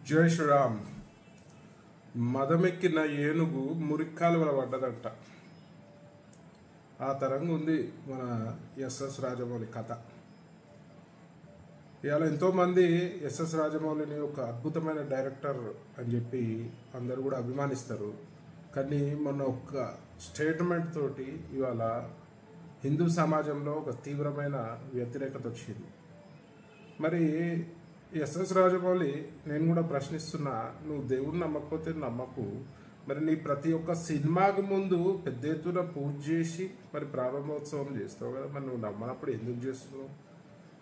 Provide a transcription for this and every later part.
జై శ్రీరామ్. మదమెక్కిన ఏనుగు మురిక్కాలువల పడ్డదంట. ఆ తరంగా ఉంది మన ఎస్ఎస్ రాజమౌళి కథ. ఇవాళ ఎంతోమంది ఎస్ఎస్ రాజమౌళిని ఒక అద్భుతమైన డైరెక్టర్ అని చెప్పి అందరూ కూడా అభిమానిస్తారు. కానీ మొన్న ఒక స్టేట్మెంట్ తోటి ఇవాళ హిందూ సమాజంలో ఒక తీవ్రమైన వ్యతిరేకత వచ్చింది. మరి ఎస్ఎస్ రాజమౌళి, నేను కూడా ప్రశ్నిస్తున్నా, నువ్వు దేవుడిని నమ్మకపోతే నమ్మకు, మరి నీ ప్రతి ఒక్క సినిమాకి ముందు పెద్ద ఎత్తున పూజ చేసి మరి ప్రారంభోత్సవం చేస్తావు కదా, మరి నువ్వు నమ్మనప్పుడు ఎందుకు చేస్తున్నావు?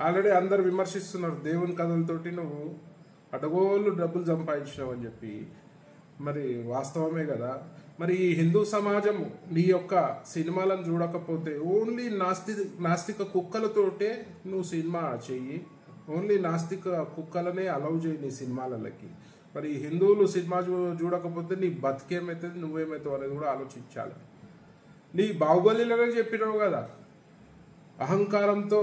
ఆల్రెడీ అందరు విమర్శిస్తున్నారు, దేవుని కథలతోటి నువ్వు అడగోళ్ళు డబ్బులు సంపాదించినావు అని చెప్పి. మరి వాస్తవమే కదా. మరి ఈ హిందూ సమాజం నీ యొక్క సినిమాలను చూడకపోతే ఓన్లీ నాస్తిక కుక్కలతోటే నువ్వు సినిమా చెయ్యి, ఓన్లీ నాస్తిక కుక్కలనే అలౌ చేయి నీ సినిమాలకి. మరి హిందువులు సినిమా చూడకపోతే నీ బతికేమవుతుంది, నువ్వేమవుతావు అనేది కూడా ఆలోచించాలి. నీ బాహుబలిలోనే చెప్పినావు కదా, అహంకారంతో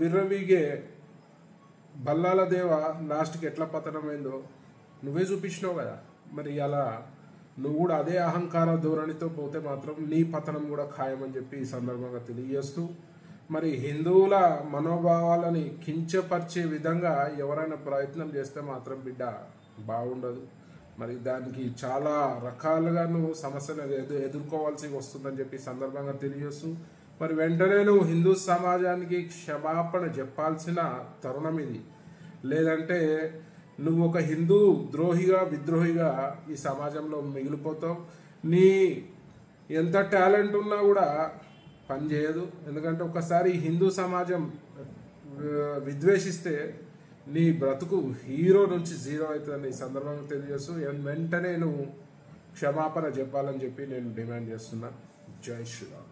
విర్రవీగే బల్లాల దేవ లాస్ట్కి ఎట్లా పతనమైందో నువ్వే చూపించినావు కదా. మరి అలా నువ్వు కూడా అదే అహంకార ధోరణితో పోతే మాత్రం నీ పతనం కూడా ఖాయమని చెప్పి ఈ సందర్భంగా తెలియజేస్తూ, మరి హిందువుల మనోభావాలని కించపరిచే విధంగా ఎవరైనా ప్రయత్నం చేస్తే మాత్రం బిడ్డ బాగుండదు. మరి దానికి చాలా రకాలుగా నువ్వు సమస్యను ఎదుర్కోవాల్సి వస్తుందని చెప్పి సందర్భంగా తెలియజేస్తూ, మరి వెంటనే నువ్వు హిందూ సమాజానికి క్షమాపణ చెప్పాల్సిన తరుణం ఇది. లేదంటే నువ్వు ఒక హిందూ ద్రోహిగా విద్రోహిగా ఈ సమాజంలో మిగిలిపోతావు. నీ ఎంత టాలెంట్ ఉన్నా కూడా పనిచేయదు. ఎందుకంటే ఒకసారి హిందూ సమాజం విద్వేషిస్తే నీ బ్రతుకు హీరో నుంచి జీరో అవుతుందని ఈ సందర్భంగా తెలియజేస్తూ వెంటనే నువ్వు క్షమాపణ చెప్పాలని చెప్పి నేను డిమాండ్ చేస్తున్నా. జై శ్రీరామ్.